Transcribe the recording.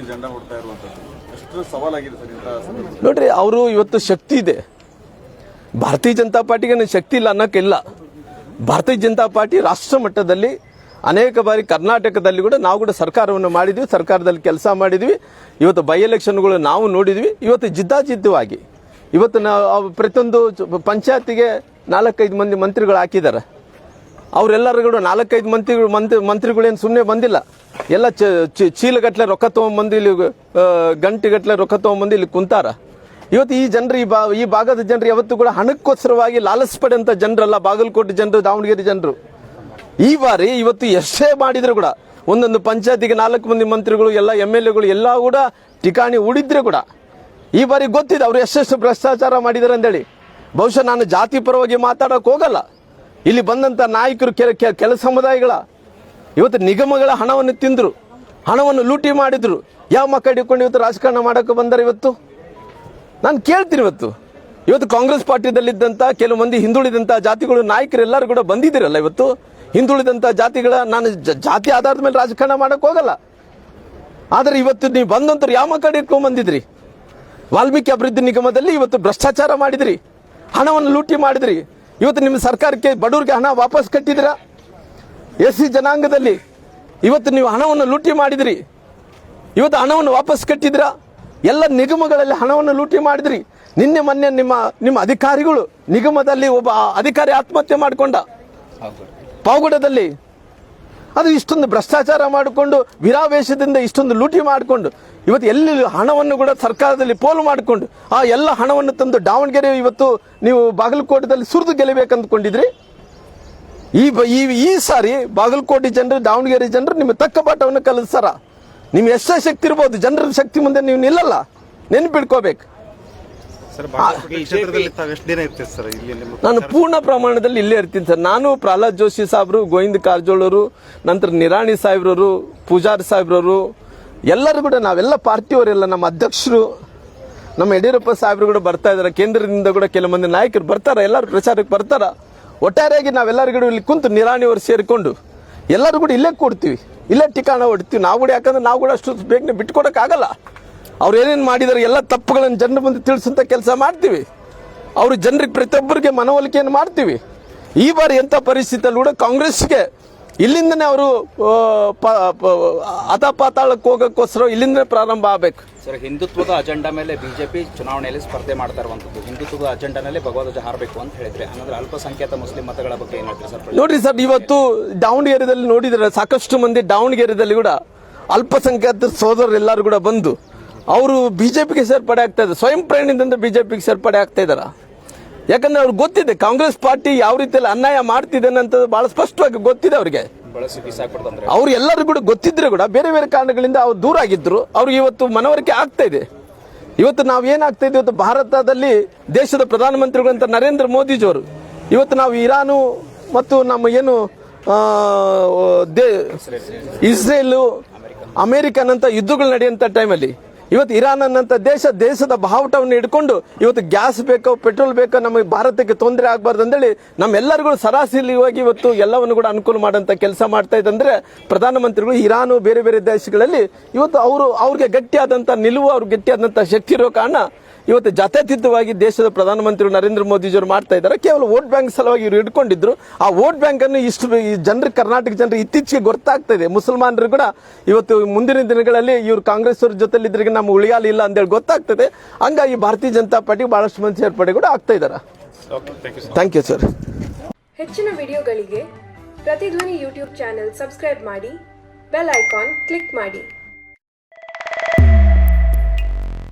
ನೀವು ಜೆಂಡಾ ಹೊಡ್ತಾ ಇರುವಂತದ್ದು ಎಷ್ಟು ಸವಾಲಾಗಿದೆ ಸರ್ ಇಂಥ ಸಂದರ್ಭದಲ್ಲಿ? ನೋಡ್ರಿ, ಅವರು ಇವತ್ತು ಶಕ್ತಿ ಇದೆ. ಭಾರತೀಯ ಜನತಾ ಪಾರ್ಟಿಗೆ ಶಕ್ತಿ ಇಲ್ಲ ಅನ್ನೋಕ್ಕಿಲ್ಲ. ಭಾರತೀಯ ಜನತಾ ಪಾರ್ಟಿ ರಾಷ್ಟ್ರ ಮಟ್ಟದಲ್ಲಿ ಅನೇಕ ಬಾರಿ ಕರ್ನಾಟಕದಲ್ಲಿ ಕೂಡ ನಾವು ಕೂಡ ಸರ್ಕಾರವನ್ನು ಮಾಡಿದ್ವಿ, ಸರ್ಕಾರದಲ್ಲಿ ಕೆಲಸ ಮಾಡಿದ್ವಿ. ಇವತ್ತು ಬೈ ಎಲೆಕ್ಷನ್ಗಳು ನಾವು ನೋಡಿದ್ವಿ. ಇವತ್ತು ಜಿದ್ದಾಜಿದ್ದವಾಗಿ ಇವತ್ತು ನಾವು ಪ್ರತಿಯೊಂದು ಪಂಚಾಯತಿಗೆ 4-5 ಮಂದಿ ಮಂತ್ರಿಗಳು ಹಾಕಿದ್ದಾರೆ. ಅವರೆಲ್ಲರೂ ಕೂಡ 4-5 ಮಂತ್ರಿಗಳೇನು ಸುಮ್ಮನೆ ಬಂದಿಲ್ಲ. ಎಲ್ಲ ಚೀಲಗಟ್ಟಲೆ ರೊಕ್ಕ ತೊಗೊಂಬಂದು ಇಲ್ಲಿ ಗಂಟೆಗಟ್ಟಲೆ ರೊಕ್ಕ ತೊಗೊಂಬಂದು ಇಲ್ಲಿ ಕುಂತಾರ. ಇವತ್ತು ಈ ಜನರು ಈ ಭಾಗದ ಜನರು ಯಾವತ್ತೂ ಕೂಡ ಹಣಕ್ಕೋಸ್ಕರವಾಗಿ ಲಾಲಸ್ಪಡೆಂತ ಜನರಲ್ಲ. ಬಾಗಲಕೋಟೆ ಜನರು, ದಾವಣಗೆರೆ ಜನರು ಈ ಬಾರಿ ಇವತ್ತು ಎಷ್ಟೇ ಮಾಡಿದ್ರು ಕೂಡ ಒಂದೊಂದು ಪಂಚಾಯತಿಗೆ 4 ಮಂದಿ ಮಂತ್ರಿಗಳು, ಎಲ್ಲ MLAಗಳು ಎಲ್ಲ ಕೂಡ ಠಿಕಾಣಿ ಉಳಿದ್ರೆ ಕೂಡ ಈ ಬಾರಿ ಗೊತ್ತಿದೆ ಅವರು ಎಷ್ಟೆಷ್ಟು ಭ್ರಷ್ಟಾಚಾರ ಮಾಡಿದ್ದಾರೆ ಅಂತೇಳಿ. ಬಹುಶಃ ನಾನು ಜಾತಿ ಪರವಾಗಿ ಮಾತಾಡೋಕೆ ಹೋಗಲ್ಲ. ಇಲ್ಲಿ ಬಂದಂಥ ನಾಯಕರು ಕೆಲ ಸಮುದಾಯಗಳ ಇವತ್ತು ನಿಗಮಗಳ ಹಣವನ್ನು ತಿಂದರು, ಹಣವನ್ನು ಲೂಟಿ ಮಾಡಿದ್ರು. ಯಾವ ಮಕ್ಕಳು ಹಿಡ್ಕೊಂಡು ಇವತ್ತು ರಾಜಕಾರಣ ಮಾಡೋಕೆ ಬಂದರೆ ಇವತ್ತು ನಾನು ಕೇಳ್ತೀನಿ. ಇವತ್ತು ಕಾಂಗ್ರೆಸ್ ಪಾರ್ಟಿಯಲ್ಲಿದ್ದಂಥ ಕೆಲವು ಮಂದಿ ಹಿಂದುಳಿದಂಥ ಜಾತಿಗಳು ನಾಯಕರೆಲ್ಲರೂ ಕೂಡ ಬಂದಿದ್ದೀರಲ್ಲ. ಇವತ್ತು ಹಿಂದುಳಿದಂಥ ಜಾತಿಗಳ ನಾನು ಜಾತಿ ಆಧಾರದ ಮೇಲೆ ರಾಜಕಾರಣ ಮಾಡೋಕೆ ಹೋಗಲ್ಲ. ಆದರೆ ಇವತ್ತು ನೀವು ಬಂದಂತರು ಯಾವ ಮಕ್ಕಳು ಇಟ್ಕೊಂಡ್ ಬಂದಿದ್ರಿ? ವಾಲ್ಮೀಕಿ ಅಭಿವೃದ್ಧಿ ನಿಗಮದಲ್ಲಿ ಇವತ್ತು ಭ್ರಷ್ಟಾಚಾರ ಮಾಡಿದ್ರಿ, ಹಣವನ್ನು ಲೂಟಿ ಮಾಡಿದ್ರಿ. ಇವತ್ತು ನಿಮ್ಮ ಸರ್ಕಾರಕ್ಕೆ ಬಡವರಿಗೆ ಹಣ ವಾಪಸ್ ಕಟ್ಟಿದಿರಾ? SC ಜನಾಂಗದಲ್ಲಿ ಇವತ್ತು ನೀವು ಹಣವನ್ನು ಲೂಟಿ ಮಾಡಿದ್ರಿ, ಇವತ್ತು ಹಣವನ್ನು ವಾಪಸ್ ಕಟ್ಟಿದಿರಾ? ಎಲ್ಲ ನಿಗಮಗಳಲ್ಲಿ ಹಣವನ್ನು ಲೂಟಿ ಮಾಡಿದ್ರಿ. ನಿನ್ನೆ ಮೊನ್ನೆ ನಿಮ್ಮ ಅಧಿಕಾರಿಗಳು ನಿಗಮದಲ್ಲಿ ಒಬ್ಬ ಅಧಿಕಾರಿ ಆತ್ಮಹತ್ಯೆ ಮಾಡಿಕೊಂಡ ಪಾವಗಡದಲ್ಲಿ. ಅದು ಇಷ್ಟೊಂದು ಭ್ರಷ್ಟಾಚಾರ ಮಾಡಿಕೊಂಡು ವಿರಾವೇಶದಿಂದ ಇಷ್ಟೊಂದು ಲೂಟಿ ಮಾಡಿಕೊಂಡು ಇವತ್ತು ಎಲ್ಲಿ ಹಣವನ್ನು ಕೂಡ ಸರ್ಕಾರದಲ್ಲಿ ಪೋಲು ಮಾಡಿಕೊಂಡು ಆ ಎಲ್ಲ ಹಣವನ್ನು ತಂದು ದಾವಣಗೆರೆ ಇವತ್ತು ನೀವು ಬಾಗಲಕೋಟೆದಲ್ಲಿ ಸುರಿದು ಗೆಲ್ಲಬೇಕಂದ್ಕೊಂಡಿದ್ರಿ. ಈ ಸಾರಿ ಬಾಗಲಕೋಟೆ ಜನರು, ದಾವಣಗೆರೆ ಜನರು ನಿಮ್ಮ ತಕ್ಕ ಪಾಠವನ್ನು ಕಲಿಸ್ತಾರ. ನಿಮ್ಗೆ ಎಷ್ಟೇ ಶಕ್ತಿ ಇರ್ಬೋದು, ಜನರ ಶಕ್ತಿ ಮುಂದೆ ನೀವು ನಿಲ್ಲಲ್ಲ, ನೆನ್ಪಿಡ್ಕೋಬೇಕು. ನಾನು ಪೂರ್ಣ ಪ್ರಮಾಣದಲ್ಲಿ ಇಲ್ಲೇ ಇರ್ತೀನಿ ಸರ್. ನಾನು, ಪ್ರಹ್ಲಾದ್ ಜೋಶಿ ಸಾಹೇಬ್ರು, ಗೋವಿಂದ ಕಾರಜೋಳರು, ನಂತರ ನಿರಾಣಿ ಸಾಹೇಬ್ರವರು, ಪೂಜಾರಿ ಸಾಹೇಬ್ರವರು ಎಲ್ಲರೂ ಕೂಡ ನಾವೆಲ್ಲ ಪಾರ್ಟಿಯವರೆಲ್ಲ, ನಮ್ಮ ಅಧ್ಯಕ್ಷರು, ನಮ್ಮ ಯಡಿಯೂರಪ್ಪ ಸಾಹೇಬ್ರು ಕೂಡ ಬರ್ತಾ ಇದ್ದಾರೆ. ಕೇಂದ್ರದಿಂದ ಕೂಡ ಕೆಲವು ಮಂದಿ ನಾಯಕರು ಬರ್ತಾರ, ಎಲ್ಲರೂ ಪ್ರಚಾರಕ್ಕೆ ಬರ್ತಾರ. ಒಟ್ಟಾರೆಯಾಗಿ ನಾವೆಲ್ಲರಿಗೂ ಇಲ್ಲಿ ಕುಂತು ನಿರಾಣಿಯವರು ಸೇರಿಕೊಂಡು ಎಲ್ಲರೂ ಕೂಡ ಇಲ್ಲೇ ಕೊಡ್ತೀವಿ, ಇಲ್ಲೇ ಠಿಕಾಣ ಹೊಡ್ತೀವಿ ನಾವು ಕೂಡ. ಯಾಕಂದ್ರೆ ನಾವು ಕೂಡ ಅಷ್ಟು ಬೇಗನೆ ಬಿಟ್ಕೊಡಕ್ಕಾಗಲ್ಲ. ಅವ್ರು ಏನೇನು ಮಾಡಿದಾರೆ ಎಲ್ಲ ತಪ್ಪುಗಳನ್ನು ಜನರ ಮುಂದೆ ತಿಳಿಸಂತ ಕೆಲಸ ಮಾಡ್ತೀವಿ. ಅವರು ಜನರಿಗೆ ಪ್ರತಿಯೊಬ್ಬರಿಗೆ ಮನವೊಲಿಕೆಯನ್ನು ಮಾಡ್ತೀವಿ. ಈ ಬಾರಿ ಎಂಥ ಪರಿಸ್ಥಿತಿಯಲ್ಲಿ ಕೂಡ ಕಾಂಗ್ರೆಸ್ಗೆ ಇಲ್ಲಿಂದನೇ ಅವರು ಅಧಪಾತಾಳಕ್ಕೆ ಹೋಗೋಕ್ಕೋಸ್ಕರ ಇಲ್ಲಿಂದನೇ ಪ್ರಾರಂಭ ಆಗಬೇಕು. ಸರ್, ಹಿಂದುತ್ವದ ಅಜೆಂಡಾ ಮೇಲೆ ಬಿಜೆಪಿ ಚುನಾವಣೆಯಲ್ಲಿ ಸ್ಪರ್ಧೆ ಮಾಡ್ತಾ ಇರುವಂಥದ್ದು, ಹಿಂದುತ್ವದ ಅಜೆಂಡಾನಲ್ಲಿ ಭಗವಧ್ವಜ ಹಾರಬೇಕು ಅಂತ ಹೇಳಿದ್ರೆ, ಹಂಗಂದ್ರೆ ಅಲ್ಪಸಂಖ್ಯಾತ ಮುಸ್ಲಿಂ ಮತಗಳ ಬಗ್ಗೆ ಏನು ಹೇಳ್ತೀರಿ ಸರ್? ನೋಡ್ರಿ ಸರ್, ಇವತ್ತು ದಾವಣಗೆರೆಯಲ್ಲಿ ನೋಡಿದ್ರೆ ಸಾಕಷ್ಟು ಮಂದಿ ದಾವಣಗೆರೆಯಲ್ಲಿ ಕೂಡ ಅಲ್ಪಸಂಖ್ಯಾತ ಸೋದರರೆಲ್ಲರೂ ಕೂಡ ಬಂದು ಅವರು ಬಿಜೆಪಿಗೆ ಸೇರ್ಪಡೆ ಆಗ್ತಾ ಇದ್ದಾರೆ. ಸ್ವಯಂ ಪ್ರೇರಣೆಯಿಂದ ಬಿಜೆಪಿಗೆ ಸೇರ್ಪಡೆ ಆಗ್ತಾ ಇದಾರ. ಯಾಕಂದ್ರೆ ಅವ್ರಿಗೆ ಗೊತ್ತಿದೆ ಕಾಂಗ್ರೆಸ್ ಪಾರ್ಟಿ ಯಾವ ರೀತಿಯಲ್ಲಿ ಅನ್ಯಾಯ ಮಾಡ್ತಿದೆ ಅಂತ ಬಹಳ ಸ್ಪಷ್ಟವಾಗಿ ಗೊತ್ತಿದೆ ಅವ್ರಿಗೆ. ಅವ್ರು ಎಲ್ಲರೂ ಕೂಡ ಗೊತ್ತಿದ್ರೆ ಕೂಡ ಬೇರೆ ಬೇರೆ ಕಾರಣಗಳಿಂದ ಅವ್ರು ದೂರ ಆಗಿದ್ರು. ಅವ್ರಿಗೆ ಇವತ್ತು ಮನವರಿಕೆ ಆಗ್ತಾ ಇದೆ. ಇವತ್ತು ನಾವು ಏನಾಗ್ತಾ ಇದೆ, ಇವತ್ತು ಭಾರತದಲ್ಲಿ ದೇಶದ ಪ್ರಧಾನಮಂತ್ರಿಗಳಂತ ನರೇಂದ್ರ ಮೋದಿಜಿಯವರು ಇವತ್ತು ನಾವು ಇರಾನು ಮತ್ತು ನಮ್ಮ ಏನು ಇಸ್ರೇಲ್, ಅಮೆರಿಕನ್ ಅಂತ ಯುದ್ಧಗಳು ನಡೆಯುವಂತ ಟೈಮಲ್ಲಿ ಇವತ್ತು ಇರಾನ್ ಅನ್ನಂತ ದೇಶದ ಬಾವುಟವನ್ನು ಹಿಡ್ಕೊಂಡು ಇವತ್ತು ಗ್ಯಾಸ್ ಬೇಕೋ ಪೆಟ್ರೋಲ್ ಬೇಕೋ ನಮಗೆ ಭಾರತಕ್ಕೆ ತೊಂದರೆ ಆಗಬಾರ್ದು ಅಂತೇಳಿ ನಮ್ಮೆಲ್ಲರಿಗೂ ಸರಾಸರಿಯಾಗಿ ಇವತ್ತು ಎಲ್ಲವನ್ನು ಕೂಡ ಅನುಕೂಲ ಮಾಡೋಂಥ ಕೆಲಸ ಮಾಡ್ತಾ ಇದ್ದಂದ್ರೆ ಪ್ರಧಾನಮಂತ್ರಿಗಳು ಇರಾನು ಬೇರೆ ಬೇರೆ ದೇಶಗಳಲ್ಲಿ ಇವತ್ತು ಅವ್ರಿಗೆ ಗಟ್ಟಿಯಾದಂಥ ನಿಲುವು, ಅವ್ರಿಗೆ ಗಟ್ಟಿಯಾದಂಥ ಶಕ್ತಿ ಇರೋ ಕಾರಣ ಇವತ್ತು ಜಾತ್ಯತೀತವಾಗಿ ದೇಶದ ಪ್ರಧಾನಮಂತ್ರಿ ನರೇಂದ್ರ ಮೋದಿಜಿಯವರು ಮಾಡ್ತಾ ಇದ್ದಾರೆ. ಕೇವಲ ವೋಟ್ ಬ್ಯಾಂಕ್ ಸಲುವಾಗಿ ಇವರು ಇಟ್ಕೊಂಡಿದ್ರು. ಆ ವೋಟ್ ಬ್ಯಾಂಕ್ ಅನ್ನು ಇಷ್ಟು ಜನರಿಗೆ, ಕರ್ನಾಟಕ ಜನರಿಗೆ ಇತ್ತೀಚೆಗೆ ಗೊತ್ತಾಗ್ತಾ ಇದೆ. ಮುಸಲ್ಮಾನರು ಕೂಡ ಇವತ್ತು ಮುಂದಿನ ದಿನಗಳಲ್ಲಿ ಇವರು ಕಾಂಗ್ರೆಸ್ ಅವ್ರ ಜೊತೆಲಿ ಇದ್ರಿಗೆ ನಮ್ಮ ಉಳಿಯಾಲ ಇಲ್ಲ ಅಂತೇಳಿ ಗೊತ್ತಾಗ್ತದೆ. ಹಂಗಾಗಿ ಭಾರತೀಯ ಜನತಾ ಪಾರ್ಟಿ ಬಹಳಷ್ಟು ಮಂದಿ ಸೇರ್ಪಡೆ ಕೂಡ ಆಗ್ತಾ ಇದ್ದಾರೆ. Thank you sir. ಹೆಚ್ಚಿನ ವಿಡಿಯೋಗಳಿಗೆ ಪ್ರತಿಧ್ವನಿ ಯೂಟ್ಯೂಬ್ ಚಾನೆಲ್ ಸಬ್ಸ್ಕ್ರೈಬ್ ಮಾಡಿ, ಬೆಲ್ ಐಕಾನ್ ಕ್ಲಿಕ್ ಮಾಡಿ.